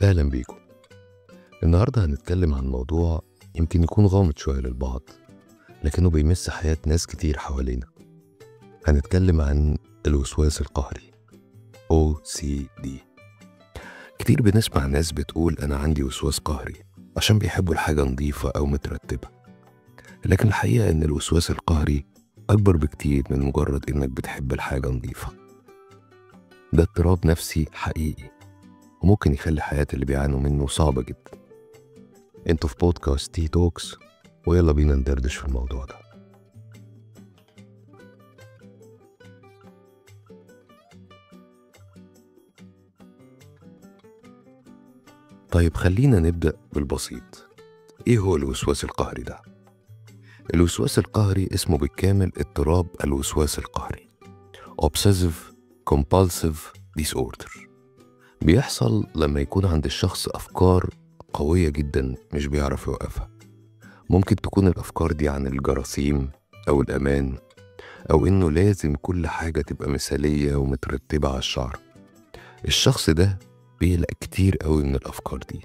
أهلا بيكم. النهاردة هنتكلم عن موضوع يمكن يكون غامض شوية للبعض، لكنه بيمس حياة ناس كتير حوالينا. هنتكلم عن الوسواس القهري OCD. كتير بنسمع ناس بتقول أنا عندي وسواس قهري عشان بيحبوا الحاجة نظيفة أو مترتبة، لكن الحقيقة إن الوسواس القهري أكبر بكتير من مجرد إنك بتحب الحاجة نظيفة. ده اضطراب نفسي حقيقي وممكن يخلي حياة اللي بيعانوا منه صعبة جدا. انتوا في بودكاست تي توكس، ويلا بينا ندردش في الموضوع ده. طيب خلينا نبدأ بالبسيط. ايه هو الوسواس القهري ده؟ الوسواس القهري اسمه بالكامل اضطراب الوسواس القهري Obsessive Compulsive Disorder. بيحصل لما يكون عند الشخص أفكار قوية جدا مش بيعرف يوقفها. ممكن تكون الأفكار دي عن الجراثيم أو الأمان، أو إنه لازم كل حاجة تبقى مثالية ومترتبة على الشعر. الشخص ده بيقلق كتير قوي من الأفكار دي،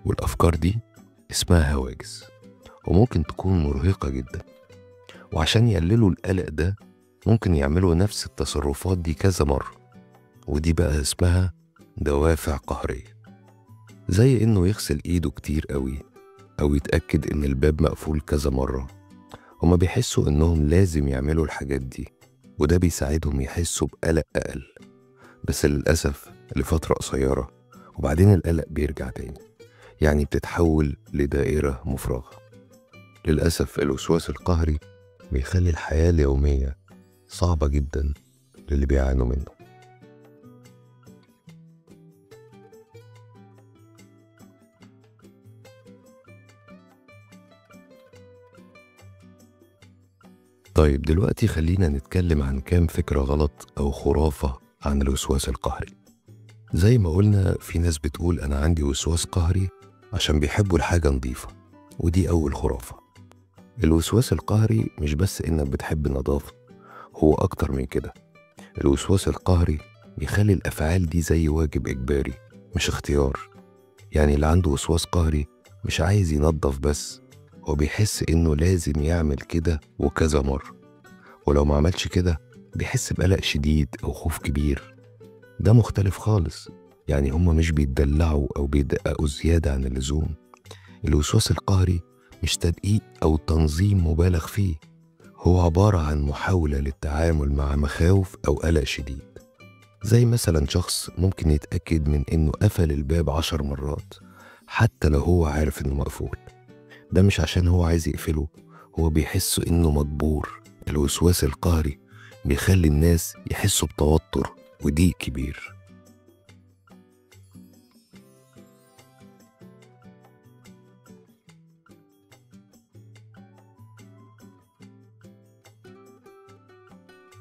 والأفكار دي اسمها هواجس، وممكن تكون مرهقة جدا. وعشان يقللوا القلق ده ممكن يعملوا نفس التصرفات دي كذا مرة، ودي بقى اسمها دوافع قهرية. زي إنه يغسل إيده كتير قوي، أو يتأكد إن الباب مقفول كذا مرة. هما بيحسوا إنهم لازم يعملوا الحاجات دي، وده بيساعدهم يحسوا بقلق أقل، بس للأسف لفترة قصيرة، وبعدين القلق بيرجع تاني. يعني بتتحول لدائرة مفرغة. للأسف الوسواس القهري بيخلي الحياة اليومية صعبة جدا للي بيعانوا منه. طيب دلوقتي خلينا نتكلم عن كام فكرة غلط أو خرافة عن الوسواس القهري. زي ما قلنا، في ناس بتقول أنا عندي وسواس قهري عشان بيحبوا الحاجة نظيفة، ودي أول خرافة. الوسواس القهري مش بس إنك بتحب النظافة، هو أكتر من كده. الوسواس القهري بيخلي الأفعال دي زي واجب إجباري مش اختيار. يعني اللي عنده وسواس قهري مش عايز ينظف بس، هو بيحس إنه لازم يعمل كده وكذا مرة، ولو ما عملش كده بيحس بقلق شديد أو خوف كبير. ده مختلف خالص. يعني هما مش بيتدلعوا أو بيدققوا زيادة عن اللزوم. الوسواس القهري مش تدقيق أو تنظيم مبالغ فيه، هو عبارة عن محاولة للتعامل مع مخاوف أو قلق شديد. زي مثلا شخص ممكن يتأكد من إنه قفل الباب 10 مرات حتى لو هو عارف إنه مقفول. ده مش عشان هو عايز يقفله، هو بيحس إنه مجبور. الوسواس القهري بيخلي الناس يحسوا بتوتر وضيق كبير.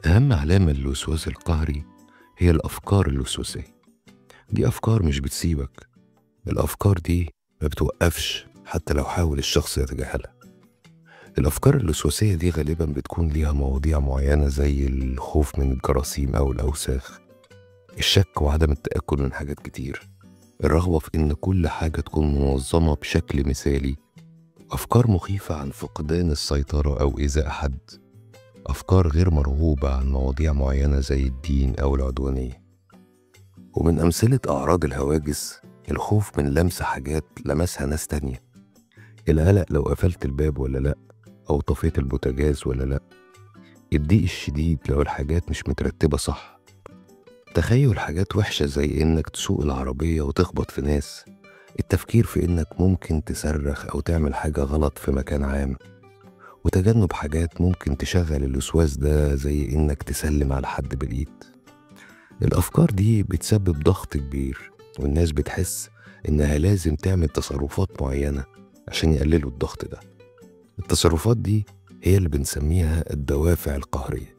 أهم علامة للوسواس القهري هي الأفكار الوسواسية. دي أفكار مش بتسيبك. الأفكار دي ما بتوقفش حتى لو حاول الشخص يتجاهلها. الأفكار الوسواسية دي غالبا بتكون ليها مواضيع معينة، زي الخوف من الجراثيم أو الأوساخ، الشك وعدم التأكد من حاجات كتير، الرغبة في إن كل حاجة تكون منظمة بشكل مثالي، أفكار مخيفة عن فقدان السيطرة أو إيذاء حد، أفكار غير مرغوبة عن مواضيع معينة زي الدين أو العدوانية. ومن أمثلة أعراض الهواجس الخوف من لمس حاجات لمسها ناس تانية، القلق لو قفلت الباب ولا لأ، أو طفيت البوتاجاز ولا لأ، الضيق الشديد لو الحاجات مش مترتبة صح، تخيل حاجات وحشة زي إنك تسوق العربية وتخبط في ناس، التفكير في إنك ممكن تصرخ أو تعمل حاجة غلط في مكان عام، وتجنب حاجات ممكن تشغل الوسواس ده زي إنك تسلم على حد بالإيد. الأفكار دي بتسبب ضغط كبير، والناس بتحس إنها لازم تعمل تصرفات معينة عشان يقللوا الضغط ده. التصرفات دي هي اللي بنسميها الدوافع القهرية،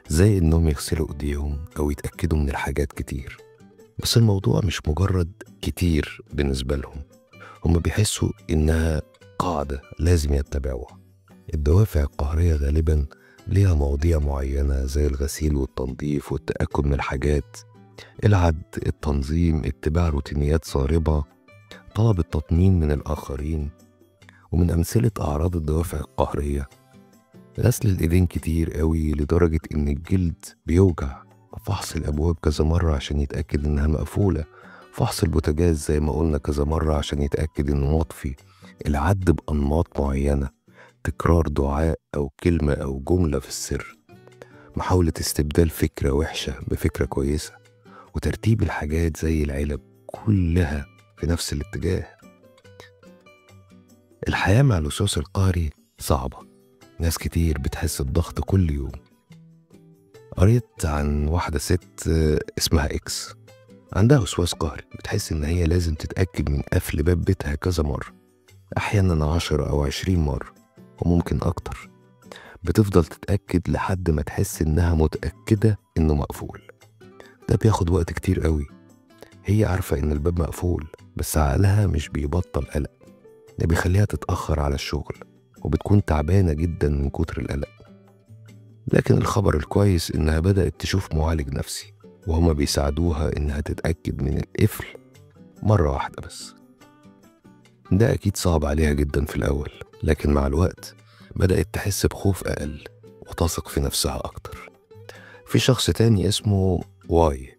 زي إنهم يغسلوا إيديهم أو يتأكدوا من الحاجات كتير. بس الموضوع مش مجرد كتير بالنسبة لهم، هم بيحسوا إنها قاعدة لازم يتبعوها. الدوافع القهرية غالبا ليها مواضيع معينة، زي الغسيل والتنظيف والتأكد من الحاجات، العد، التنظيم، اتباع روتينيات صارمة، طلب التطمين من الآخرين. ومن أمثلة أعراض الدوافع القهرية غسل الإيدين كتير قوي لدرجة إن الجلد بيوجع، فحص الأبواب كذا مرة عشان يتأكد إنها مقفولة، فحص البوتاجاز زي ما قلنا كذا مرة عشان يتأكد إنه مطفي، العد بأنماط معينة، تكرار دعاء أو كلمة أو جملة في السر، محاولة استبدال فكرة وحشة بفكرة كويسة، وترتيب الحاجات زي العلب كلها في نفس الاتجاه. الحياة مع الوسواس القهري صعبة، ناس كتير بتحس بضغط كل يوم. قريت عن واحدة ست اسمها إكس، عندها وسواس قهري، بتحس إن هي لازم تتأكد من قفل باب بيتها كذا مرة، أحيانا 10 أو 20 مرة وممكن أكتر. بتفضل تتأكد لحد ما تحس إنها متأكدة إنه مقفول. ده بياخد وقت كتير قوي. هي عارفة إن الباب مقفول بس عقلها مش بيبطل قلق، ده بيخليها تتأخر على الشغل وبتكون تعبانة جدا من كتر القلق. لكن الخبر الكويس إنها بدأت تشوف معالج نفسي وهما بيساعدوها إنها تتأكد من القفل مرة واحدة بس. ده أكيد صعب عليها جدا في الأول، لكن مع الوقت بدأت تحس بخوف أقل وتثق في نفسها أكتر. في شخص تاني اسمه واي،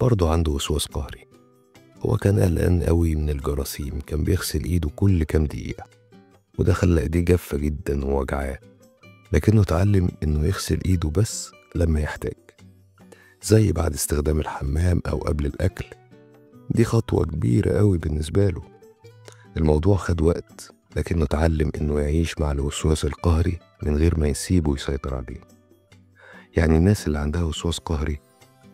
برضه عنده وسواس قهري. هو كان قلقان قوي من الجراثيم، كان بيغسل إيده كل كام دقيقة وده خلى إيديه جافة جدا ووجعاه، لكنه اتعلم إنه يغسل إيده بس لما يحتاج، زي بعد استخدام الحمام أو قبل الأكل. دي خطوة كبيرة قوي بالنسبة له. الموضوع خد وقت، لكنه اتعلم إنه يعيش مع الوسواس القهري من غير ما يسيبه يسيطر عليه. يعني الناس اللي عندها وسواس قهري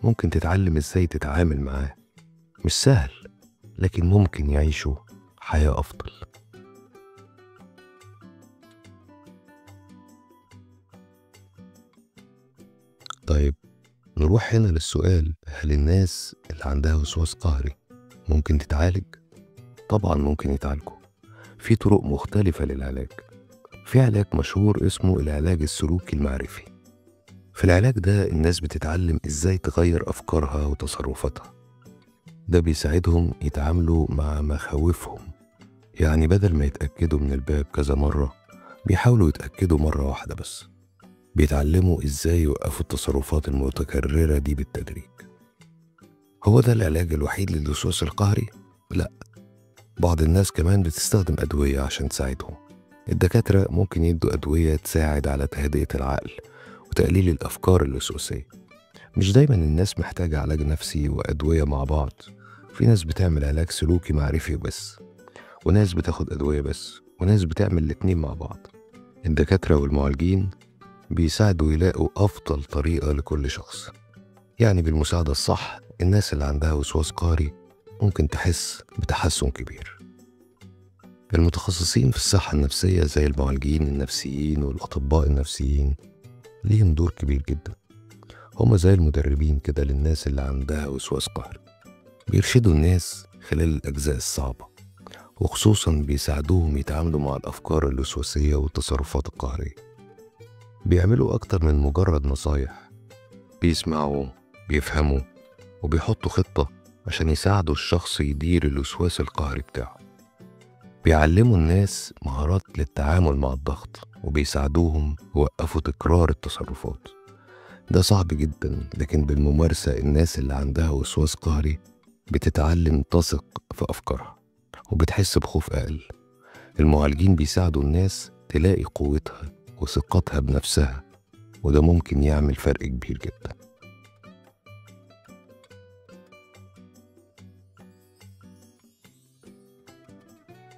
ممكن تتعلم إزاي تتعامل معاه. مش سهل، لكن ممكن يعيشوا حياة أفضل. طيب، نروح هنا للسؤال: هل الناس اللي عندها وسواس قهري ممكن تتعالج؟ طبعا ممكن يتعالجوا، في طرق مختلفة للعلاج. في علاج مشهور اسمه العلاج السلوكي المعرفي. في العلاج ده الناس بتتعلم ازاي تغير أفكارها وتصرفاتها. ده بيساعدهم يتعاملوا مع مخاوفهم، يعني بدل ما يتأكدوا من الباب كذا مرة بيحاولوا يتأكدوا مرة واحدة بس. بيتعلموا ازاي يوقفوا التصرفات المتكررة دي بالتدريج. هو ده العلاج الوحيد للوسواس القهري؟ لا، بعض الناس كمان بتستخدم أدوية عشان تساعدهم. الدكاترة ممكن يدوا أدوية تساعد على تهدئة العقل وتقليل الأفكار الوسواسية. مش دايما الناس محتاجة علاج نفسي وأدوية مع بعض. في ناس بتعمل علاج سلوكي معرفي بس، وناس بتاخد أدوية بس، وناس بتعمل الاتنين مع بعض. الدكاترة والمعالجين بيساعدوا يلاقوا أفضل طريقة لكل شخص. يعني بالمساعدة الصح الناس اللي عندها وسواس قهري ممكن تحس بتحسن كبير. المتخصصين في الصحة النفسية زي المعالجين النفسيين والأطباء النفسيين ليهم دور كبير جدا. هما زي المدربين كده للناس اللي عندها وسواس قهري، بيرشدوا الناس خلال الأجزاء الصعبة، وخصوصا بيساعدوهم يتعاملوا مع الأفكار الوسواسية والتصرفات القهرية. بيعملوا أكتر من مجرد نصايح، بيسمعوا، بيفهموا، وبيحطوا خطة عشان يساعدوا الشخص يدير الوسواس القهري بتاعه. بيعلموا الناس مهارات للتعامل مع الضغط، وبيساعدوهم يوقفوا تكرار التصرفات. ده صعب جدا، لكن بالممارسة الناس اللي عندها وسواس قهري بتتعلم تثق في أفكارها وبتحس بخوف أقل. المعالجين بيساعدوا الناس تلاقي قوتها وثقتها بنفسها، وده ممكن يعمل فرق كبير جدا.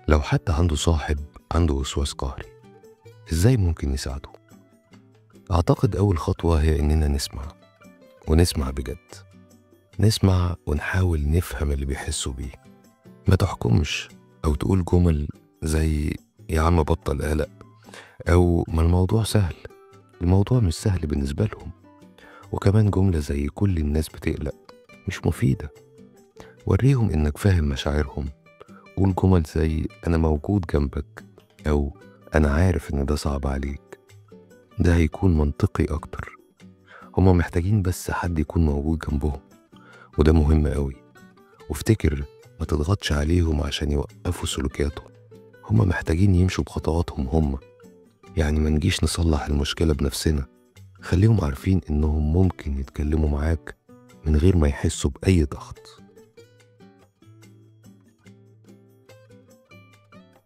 لو حد عنده صاحب عنده وسواس قهري، ازاي ممكن نساعده؟ أعتقد أول خطوة هي إننا نسمع، ونسمع بجد. نسمع ونحاول نفهم اللي بيحسوا بيه. ما تحكمش أو تقول جمل زي يا عم بطل قلق، أو ما الموضوع سهل. الموضوع مش سهل بالنسبة لهم. وكمان جملة زي كل الناس بتقلق مش مفيدة. وريهم إنك فاهم مشاعرهم. قول جمل زي أنا موجود جنبك، أو أنا عارف إن ده صعب عليك. ده هيكون منطقي أكتر. هما محتاجين بس حد يكون موجود جنبهم، وده مهم قوي. وافتكر ما تضغطش عليهم عشان يوقفوا سلوكياتهم، هما محتاجين يمشوا بخطواتهم هما. يعني ما نجيش نصلح المشكلة بنفسنا، خليهم عارفين إنهم ممكن يتكلموا معاك من غير ما يحسوا بأي ضغط.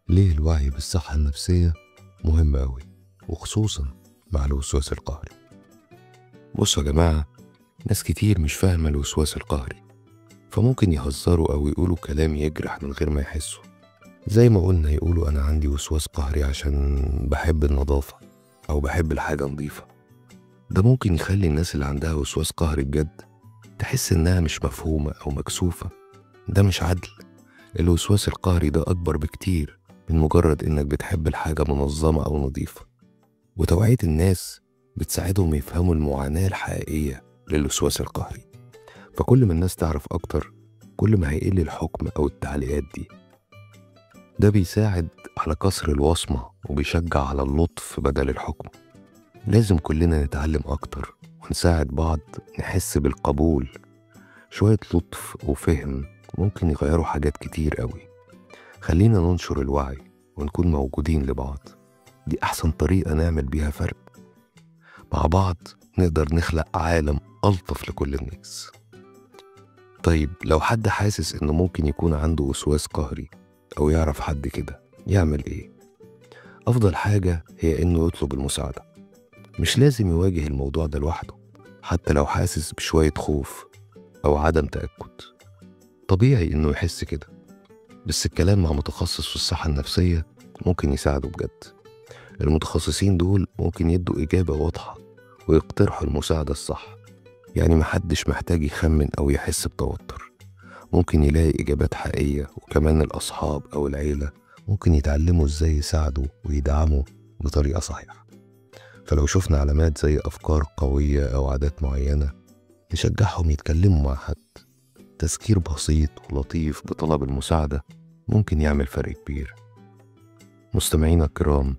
ليه الوعي بالصحة النفسية مهم أوي، وخصوصا مع الوسواس القهري؟ بصوا يا جماعة، ناس كتير مش فاهمة الوسواس القهري، فممكن يهزروا أو يقولوا كلام يجرح من غير ما يحسوا. زي ما قلنا يقولوا أنا عندي وسواس قهري عشان بحب النظافة أو بحب الحاجة نظيفة. ده ممكن يخلي الناس اللي عندها وسواس قهري بجد تحس إنها مش مفهومة أو مكسوفة. ده مش عدل. الوسواس القهري ده أكبر بكتير من مجرد إنك بتحب الحاجة منظمة أو نظيفة، وتوعية الناس بتساعدهم يفهموا المعاناة الحقيقية للوسواس القهري. فكل ما الناس تعرف أكتر، كل ما هيقل الحكم أو التعليقات دي. ده بيساعد على كسر الوصمة وبيشجع على اللطف بدل الحكم. لازم كلنا نتعلم أكتر ونساعد بعض نحس بالقبول. شوية لطف وفهم ممكن يغيروا حاجات كتير قوي. خلينا ننشر الوعي ونكون موجودين لبعض، دي أحسن طريقة نعمل بيها فرق. مع بعض نقدر نخلق عالم ألطف لكل الناس. طيب لو حد حاسس إنه ممكن يكون عنده وسواس قهري أو يعرف حد كده، يعمل إيه؟ أفضل حاجة هي إنه يطلب المساعدة. مش لازم يواجه الموضوع ده لوحده، حتى لو حاسس بشوية خوف أو عدم تأكد. طبيعي إنه يحس كده، بس الكلام مع متخصص في الصحة النفسية ممكن يساعده بجد. المتخصصين دول ممكن يدوا إجابة واضحة ويقترحوا المساعدة الصح. يعني محدش محتاج يخمن أو يحس بتوتر، ممكن يلاقي إجابات حقيقية. وكمان الأصحاب أو العيلة ممكن يتعلموا إزاي يساعدوا ويدعموا بطريقة صحيحة. فلو شفنا علامات زي أفكار قوية أو عادات معينة، نشجعهم يتكلموا مع حد. تذكير بسيط ولطيف بطلب المساعدة ممكن يعمل فرق كبير. مستمعينا الكرام،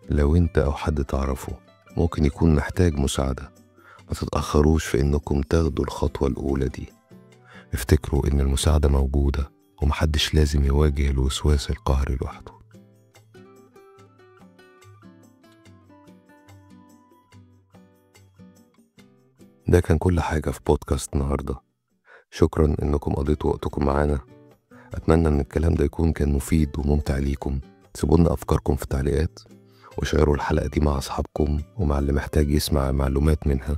لو انت أو حد تعرفه ممكن يكون محتاج مساعدة، ما تتأخروش في إنكم تاخدوا الخطوة الأولى دي. افتكروا إن المساعدة موجودة، ومحدش لازم يواجه الوسواس القهري لوحده. ده كان كل حاجة في بودكاست النهاردة. شكرا إنكم قضيتوا وقتكم معانا. أتمنى إن الكلام ده يكون كان مفيد وممتع ليكم. سيبولنا أفكاركم في التعليقات، وشيروا الحلقة دي مع أصحابكم ومع اللي محتاج يسمع معلومات منها.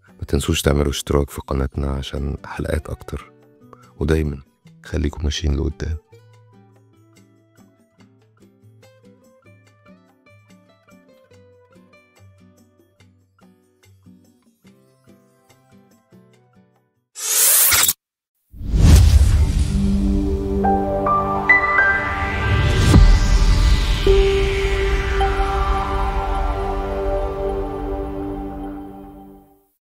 ما تنسوش تعملوا اشتراك في قناتنا عشان حلقات أكتر، ودايما خليكم ماشيين لقدام.